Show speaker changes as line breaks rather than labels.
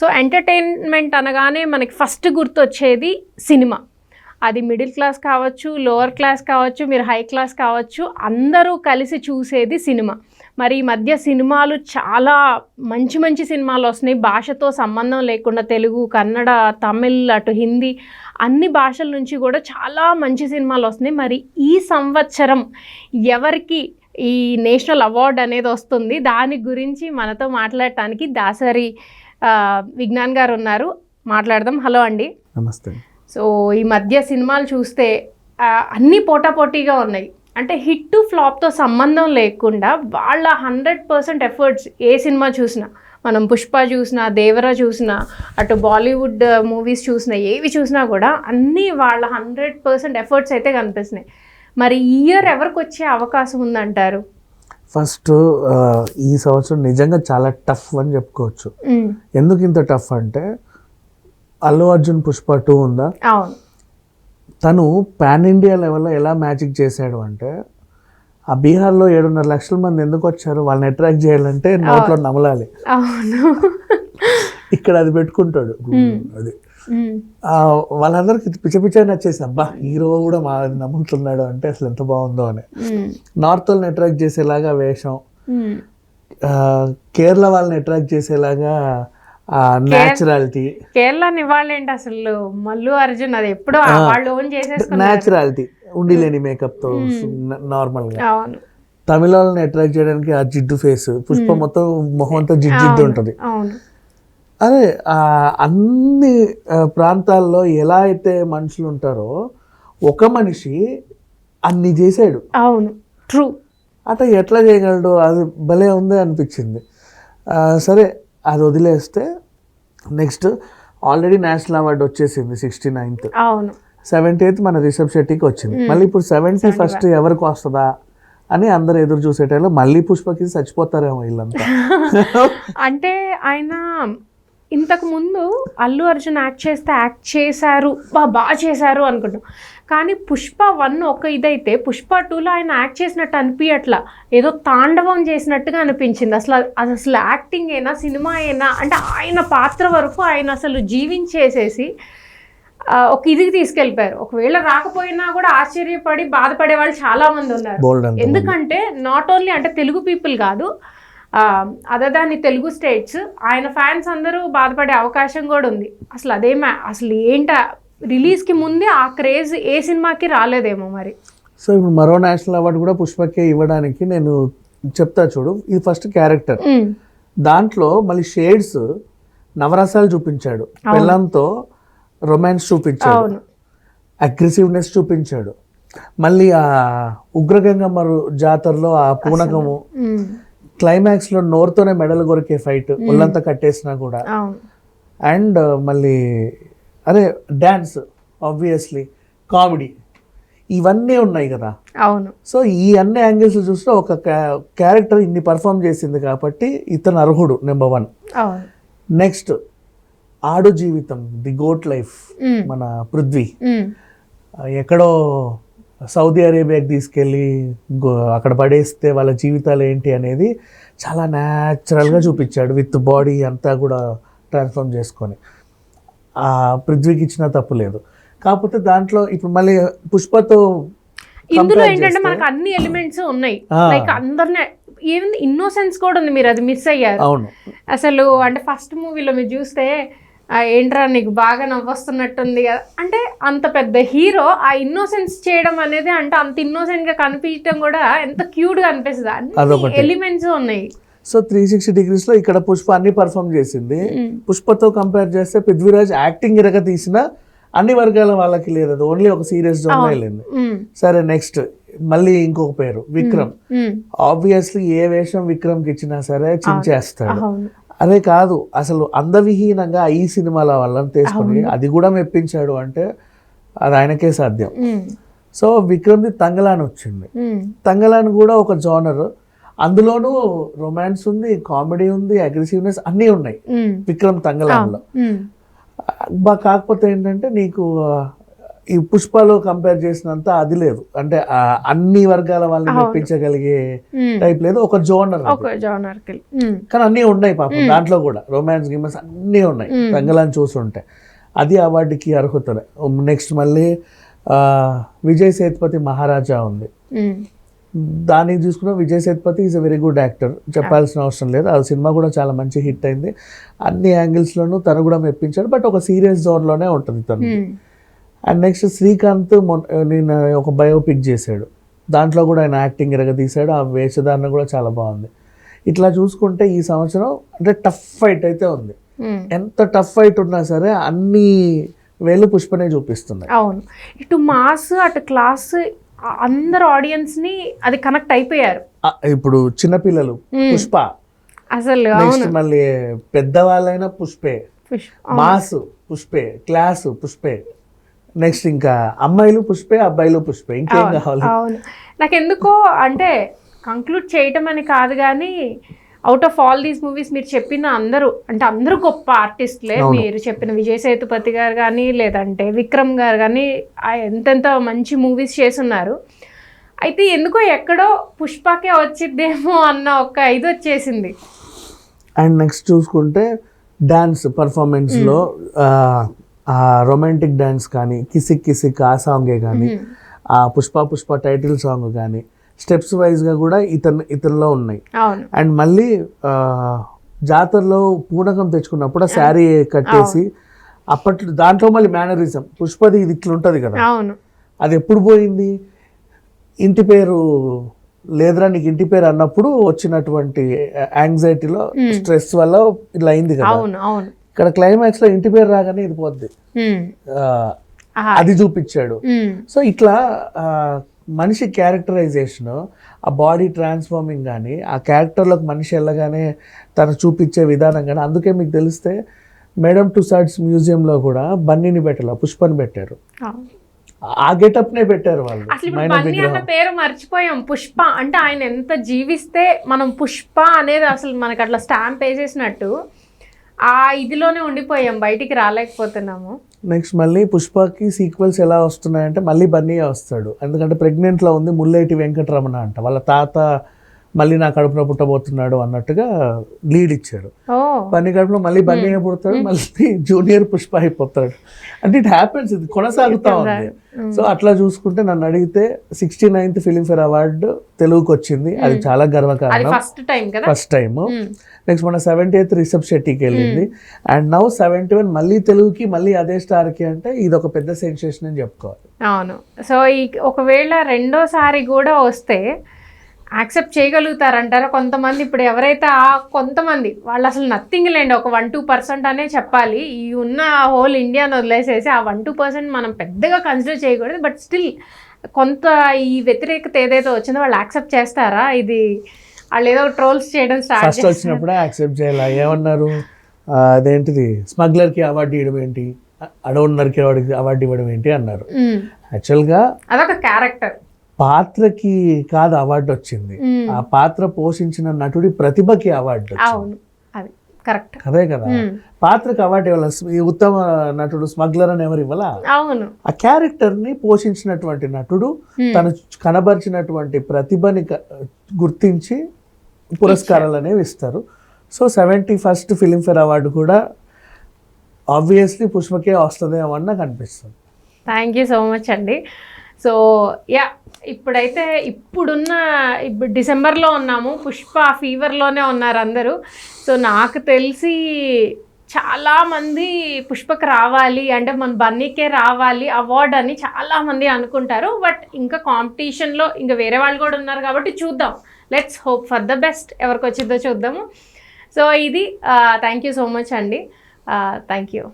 So entertainment అనగానే మనకి first గుర్తొచ్చేది సినిమా. అది మిడిల్ క్లాస్ కావచ్చు, లోవర్ క్లాస్ కావచ్చు, మీరు హై క్లాస్ కావచ్చు, అందరూ కలిసి చూసేది సినిమా. మరి ఈ మధ్య సినిమాలు చాలా మంచి మంచి సినిమాలు వస్తున్నాయి, భాషతో సంబంధం లేకుండా. తెలుగు, కన్నడ, తమిళ్, అటు హిందీ, అన్ని భాషల నుంచి కూడా చాలా మంచి సినిమాలు వస్తున్నాయి. మరి ఈ సంవత్సరం ఎవరికి ఈ నేషనల్ అవార్డు అనేది వస్తుంది, దాని గురించి మనతో మాట్లాడటానికి దాసరి విజ్ఞాన్ గారు ఉన్నారు. మాట్లాడదాం. హలో అండి.
నమస్తే.
సో ఈ మధ్య సినిమాలు చూస్తే అన్నీ పోటాపోటీగా ఉన్నాయి. అంటే హిట్ ఫ్లాప్తో సంబంధం లేకుండా వాళ్ళ 100% ఎఫర్ట్స్ ఏ సినిమా చూసినా, మనం పుష్ప చూసినా, దేవరా చూసినా, అటు బాలీవుడ్ మూవీస్ చూసినా, ఏవి చూసినా కూడా అన్నీ వాళ్ళ 100% ఎఫర్ట్స్ అయితే కనిపిస్తున్నాయి. మరి ఈ ఇయర్ ఎవరికి వచ్చే అవకాశం ఉందంటారు?
ఫస్ట్ ఈ సంవత్సరం నిజంగా చాలా టఫ్ అని చెప్పుకోవచ్చు. ఎందుకు ఇంత టఫ్ అంటే అల్లు అర్జున్ పుష్ప 2 ఉందా,
అవును,
తను పాన్ ఇండియా లెవెల్లో ఎలా మ్యాజిక్ చేశాడు అంటే, ఆ బీహార్లో 7.5 లక్షల మంది ఎందుకు వచ్చారు, వాళ్ళని అట్రాక్ట్ చేయాలంటే నోట్లో నమలాలి.
అవును,
ఇక్కడ అది పెట్టుకుంటాడు. అది వాళ్ళందరికి పిచ్చ నచ్చేసి, అబ్బా హీరో కూడా మా నమ్ముతున్నాడు అంటే అసలు ఎంత బాగుందో అని. నార్త్ వాళ్ళని అట్రాక్ట్ చేసేలాగా వేషం, కేరళ వాళ్ళని అట్రాక్ట్ చేసేలాగా న్యాచురాలిటీ.
కేరళని వాళ్ళేంటి అసలు మల్లు అర్జున్ అది ఎప్పుడో వాళ్ళు ఓన్ చేసేసుకున్నారు.
న్యాచురాలిటీ ఉండి లేని మేకప్ తో నార్మల్ గా.
అవును.
తమిళ వాళ్ళని అట్రాక్ట్ చేయడానికి ఆ జిడ్డు ఫేస్, పుష్ప మొత్తం మొహం అంతా జిడ్డు ఉంటది.
అవును.
అదే అన్ని ప్రాంతాల్లో ఎలా అయితే మనుషులు ఉంటారో ఒక మనిషి అన్ని చేశాడు.
అవును, ట్రూ.
అట్లా ఎట్లా చేయగలడు, అది భలే ఉంది అనిపించింది. సరే అది వదిలేస్తే నెక్స్ట్ ఆల్రెడీ నేషనల్ అవార్డు వచ్చేసింది 69th.
అవును.
78th మన రిషబ్ శెట్టికి వచ్చింది. మళ్ళీ ఇప్పుడు 71st ఎవరికి వస్తుందా అని అందరు ఎదురు చూసేటప్పుడు మళ్ళీ పుష్పకి చచ్చిపోతారేమో వీళ్ళంతా.
అంటే ఆయన ఇంతకు ముందు అల్లు అర్జున్ యాక్ట్ చేశారు, బాగా చేశారు అనుకుంటాం. కానీ పుష్ప 1 ఒక ఇదైతే పుష్ప 2లో ఆయన యాక్ట్ చేసినట్టు అనిపించట్లా, ఏదో తాండవం చేసినట్టుగా అనిపించింది. అసలు యాక్టింగ్ అయినా సినిమా అయినా అంటే ఆయన పాత్ర వరకు ఆయన అసలు జీవించేసేసి ఒక ఇదికి తీసుకెళ్ళిపోయారు. ఒకవేళ రాకపోయినా కూడా ఆశ్చర్యపడి బాధపడే వాళ్ళు చాలా మంది ఉన్నారు. ఎందుకంటే నాట్ ఓన్లీ అంటే తెలుగు పీపుల్ కాదు, అదర్ దాన్ తెలుగు స్టేట్స్ ఆయన ఫ్యాన్స్ అందరూ బాధపడే అవకాశం కూడా ఉంది. అసలు ఏంట రిలీజ్కి ముందే ఆ క్రేజ్ ఏ సినిమాకి రాలేదేమో మరి.
సో ఇప్పుడు మరో నేషనల్ అవార్డు కూడా పుష్పకే ఇవ్వడానికి నేను చెప్తా చూడు. ఇది ఫస్ట్ క్యారెక్టర్, దాంట్లో మళ్ళీ షేడ్స్ నవరసాలు చూపించాడు, పిల్లంతో రొమాన్స్ చూపించాడు, అగ్రెసివ్నెస్ చూపించాడు. మళ్ళీ ఆ ఉగ్రగంగమ్మరు జాతరలో ఆ పూనకము, క్లైమాక్స్ లో నోరుతోనే మెడలు కొరికే ఫైట్, ఒళ్ళంతా కట్టేసినా కూడా. అండ్ మళ్ళీ అదే డాన్స్, ఆబ్వియస్లీ కామెడీ, ఇవన్నీ ఉన్నాయి కదా.
అవును.
సో ఈ అన్ని యాంగిల్స్ చూస్తే ఒక క్యారెక్టర్ ఇన్ని పర్ఫామ్ చేసింది కాబట్టి ఇతను అర్హుడు నెంబర్ 1. నెక్స్ట్ ఆడు జీవితం, ది గోట్ లైఫ్, మన పృథ్వీ ఎక్కడో సౌదీ అరేబియాకి తీసుకెళ్ళి అక్కడ పడేస్తే వాళ్ళ జీవితాలు ఏంటి అనేది చాలా న్యాచురల్గా చూపించాడు, విత్ బాడీ అంతా కూడా ట్రాన్స్ఫార్మ్ చేసుకొని. పృథ్వీకి ఇచ్చిన తప్పు లేదు. కాకపోతే దాంట్లో ఇప్పుడు మళ్ళీ పుష్పతో
ఇందులో ఏంటంటే మనకు అన్ని ఎలిమెంట్స్ ఉన్నాయి. లైక్ అందరినీ ఏమైంది ఇన్నోసెన్స్ కూడా ఉంది, మీరు అది మిస్ అయ్యారు.
అవును. అసలు
అంటే ఫస్ట్ మూవీలో మీరు చూస్తే ఏంట్రా నీకు బాగా నవ్వొస్తున్నట్టుంది కదా అంటే, అంత పెద్ద హీరో ఆ ఇన్నోసెన్స్ చేయడం అనేది, అంటే అంత ఇన్నోసెంట్ గా కనిపించడం కూడా ఎంత క్యూట్ గా అనిపిస్తుంది. అన్ని ఎలిమెంట్స్ ఉన్నాయి.
సో 360 degrees లో ఇక్కడ పుష్ప అన్ని పర్ఫామ్ చేసింది. పుష్పతో కంపేర్ చేస్తే పృథ్వీరాజ్ యాక్టింగ్ ఇరగ తీసిన అన్ని వర్గాల వాళ్ళకి లేదు, అది ఓన్లీ ఒక సీరియస్ జోన్ వెళ్ళింది. సరే నెక్స్ట్ మళ్ళీ ఇంకొక పేరు విక్రమ్. ఆబ్వియస్లీ ఏ వేషం విక్రమ్కి ఇచ్చినా సరే చించేస్తాడు. అదే కాదు, అసలు అందవిహీనంగా ఈ సినిమాల వాళ్ళని తీసుకొని అది కూడా మెప్పించాడు అంటే అది ఆయనకే సాధ్యం. సో విక్రమ్ది తంగలాన్ వచ్చింది. తంగలాన్ కూడా ఒక జోనర్, అందులోనూ రొమాన్స్ ఉంది, కామెడీ ఉంది, అగ్రెసివ్నెస్ అన్నీ ఉన్నాయి విక్రమ్ తంగలాన్లో. కాకపోతే ఏంటంటే నీకు ఈ పుష్పలో కంపేర్ చేసినంత అది లేదు, అంటే అన్ని వర్గాల వాళ్ళని మెప్పించగలిగే టైప్ లేదు, ఒక జోనర్, కానీ అన్నీ ఉన్నాయి పాపం దాంట్లో కూడా, రొమాన్స్ గిమాన్స్ అన్నీ ఉన్నాయి రంగలాన్ని చూస్తుంటే. అది అవార్డుకి అర్హత. నెక్స్ట్ మళ్ళీ విజయ్ సేతుపతి మహారాజా ఉంది, దానికి చూసుకున్న Vijay Sethupathi is a very good actor, చెప్పాల్సిన అవసరం లేదు. ఆ సినిమా కూడా చాలా మంచి హిట్ అయింది, అన్ని యాంగిల్స్లోనూ తను కూడా మెప్పించాడు, బట్ ఒక సీరియస్ జోన్లోనే ఉంటుంది తను. అండ్ నెక్స్ట్ శ్రీకాంత్ నేను ఒక బయోపిక్ చేశాడు, దాంట్లో కూడా ఆయన యాక్టింగ్ ఎరగదీశాడు, ఆ వేషధారణ కూడా చాలా బాగుంది. ఇట్లా చూసుకుంటే ఈ సంవత్సరం అంటే టఫ్ ఫైట్ అయితే ఉంది. ఎంత టఫ్ ఫైట్ ఉన్నా సరే అన్ని వేళ్ళు పుష్పనే చూపిస్తున్నాయి.
అవును, ఇటు మాస్ అటు క్లాస్ అందరు ఆడియన్స్ ని అది కనెక్ట్ అయిపోయారు.
ఇప్పుడు చిన్నపిల్లలు పుష్ప
అసలు,
నెక్స్ట్ మళ్ళీ పెద్దవాళ్ళైనా పుష్పే, మాస్ పుష్పే, క్లాస్ పుష్పే, నెక్స్ట్ ఇంకా అమ్మాయిలు పుష్పే, అబ్బాయిలు పుష్పే, ఇంకేం కావాలి?
అవును, నాకెందుకో అంటే కంక్లూడ్ చేయటం అని కాదు కానీ out of all these movies మీరు చెప్పిన అందరూ గొప్ప ఆర్టిస్టులే. మీరు చెప్పిన విజయ్ సేతుపతి గారు కానీ లేదంటే విక్రమ్ గారు కానీ ఎంతెంత మంచి మూవీస్ చేస్తున్నారు. అయితే ఎందుకో ఎక్కడో పుష్పకే వచ్చిద్దేమో అన్న ఒక ఇది వచ్చేసింది.
అండ్ నెక్స్ట్ చూసుకుంటే డాన్స్ పర్ఫార్మెన్స్లో రొమాంటిక్ డాన్స్ కానీ, కిసిక్ కిసిక్ ఆ సాంగే కానీ, ఆ పుష్ప టైటిల్ సాంగ్ కానీ స్టెప్స్ వైజ్గా కూడా ఇతనిలో ఉన్నాయి. అండ్ మళ్ళీ జాతరలో పూనకం తెచ్చుకున్నప్పుడు ఆ శారీ కట్టేసి అప్పట్లో దాంట్లో మళ్ళీ మేనరిజం పుష్పది ఇది ఇట్లా ఉంటుంది కదా, అది ఎప్పుడు పోయింది? ఇంటి పేరు లేదురా నీకు ఇంటి పేరు అన్నప్పుడు వచ్చినటువంటి యాంగ్జైటీలో స్ట్రెస్ వల్ల ఇట్లా అయింది కదా. ఇక్కడ క్లైమాక్స్ లో ఇంటి పేరు రాగానే ఇది పోద్ది, అది చూపించాడు. సో ఇట్లా మనిషి క్యారెక్టరైజేషన్, ఆ బాడీ ట్రాన్స్ఫార్మింగ్ కానీ, ఆ క్యారెక్టర్లోకి మనిషి వెళ్ళగానే తను చూపించే విధానం కానీ, అందుకే మీకు తెలిస్తే మేడమ్ టుసాడ్స్ మ్యూజియంలో కూడా బన్నీని పెట్టారు, పుష్పని పెట్టారు, ఆ గెటప్నే పెట్టారు వాళ్ళు.
అసలు పేరు మర్చిపోయాం. పుష్ప అంటే ఆయన ఎంత జీవిస్తే మనం పుష్ప అనేది అసలు మనకు అట్లా స్టాంప్ వేసేసినట్టు ఆ ఇదిలోనే ఉండిపోయాం, బయటికి రాలేకపోతున్నాము.
నెక్స్ట్ మళ్ళీ పుష్పకి సీక్వెల్స్ ఎలా వస్తున్నాయంటే మళ్ళీ బన్నీయే వస్తాడు, ఎందుకంటే ప్రెగ్నెంట్లో ఉంది ముల్లేటి వెంకటరమణ అంట, వాళ్ళ తాత మళ్ళీ నా కడుపులో పుట్టబోతున్నాడు అన్నట్టుగా లీడ్ ఇచ్చాడు. బన్నీ కడుపులో మళ్ళీ బన్నీయే పుడతాడు, మళ్ళీ జూనియర్ పుష్ప అయిపోతాడు. అంటే ఇట్ హ్యాపెన్స్, ఇది కొనసాగుతా ఉంది. సో అట్లా చూసుకుంటే నన్ను అడిగితే 69th ఫిలింఫేర్ అవార్డు తెలుగుకి వచ్చింది, అది చాలా గర్వకారణం, ఫస్ట్ టైం. నెక్స్ట్ మన 70th రిషబ్ శెట్టికి వెళ్ళింది, అండ్ నౌ 71 మళ్ళీ తెలుగుకి, మళ్ళీ అదే స్టార్కి, అంటే ఇది ఒక పెద్ద సెన్సేషన్ అని చెప్పుకోవాలి.
అవును, సో ఈ ఒకవేళ రెండోసారి కూడా వస్తే యాక్సెప్ట్ చేయగలుగుతారంటారా కొంతమంది? ఇప్పుడు ఎవరైతే కొంతమంది వాళ్ళు అసలు నథింగ్ లేండి, ఒక 1-2% అనే చెప్పాలి, ఈ ఉన్న హోల్ ఇండియాని వదిలేసేసి ఆ 1-2% మనం పెద్దగా కన్సిడర్ చేయకూడదు. బట్ స్టిల్ కొంత ఈ వ్యతిరేకత ఏదైతే వచ్చిందో వాళ్ళు యాక్సెప్ట్ చేస్తారా? ఇది వాళ్ళు ఏదో ట్రోల్స్ చేయడం
ఫస్ట్ వచ్చినప్పుడే యాక్సెప్ట్ చేయాలి. ఏమన్నారు, అదేంటిది స్మగ్లర్కి అవార్డు ఇవ్వడం ఏంటి, అడవున్నర్కి అవార్డు ఇవ్వడం ఏంటి అన్నారు. యాక్చువల్గా
అదొక క్యారెక్టర్,
పాత్రకి కాదు అవార్డు వచ్చింది, ఆ పాత్ర పోషించిన నటుడి ప్రతిభకి అవార్డు. అదే కదా, పాత్రకి అవార్డు ఇవ్వాలి. ఉత్తమ నటుడు స్మగ్లర్ అని ఎవరు ఇవ్వాలా? ఆ క్యారెక్టర్ ని పోషించినటువంటి నటుడు తను కనబరిచినటువంటి ప్రతిభని గుర్తించి పురస్కారాలు అనేవి ఇస్తారు. సో 71st ఫిలింఫేర్ అవార్డు కూడా ఆబ్వియస్లీ పుష్పకే వస్తుందేమో అని నాకు అనిపిస్తుంది.
థ్యాంక్ యూ సో మచ్ అండి. సో యా, ఇప్పుడైతే ఇప్పుడు డిసెంబర్లో ఉన్నాము, పుష్ప ఫీవర్లోనే ఉన్నారు అందరూ. సో నాకు తెలిసి చాలామంది పుష్పకి రావాలి అంటే మన బన్నీకే రావాలి అవార్డు అని చాలామంది అనుకుంటారు. బట్ ఇంకా కాంపిటీషన్లో ఇంకా వేరే వాళ్ళు కూడా ఉన్నారు కాబట్టి చూద్దాం, let's hope for the best, ఎవరికి వచ్చిందో చూద్దాము. సో ఇది థ్యాంక్ యూ సో మచ్ అండి, థ్యాంక్ యూ.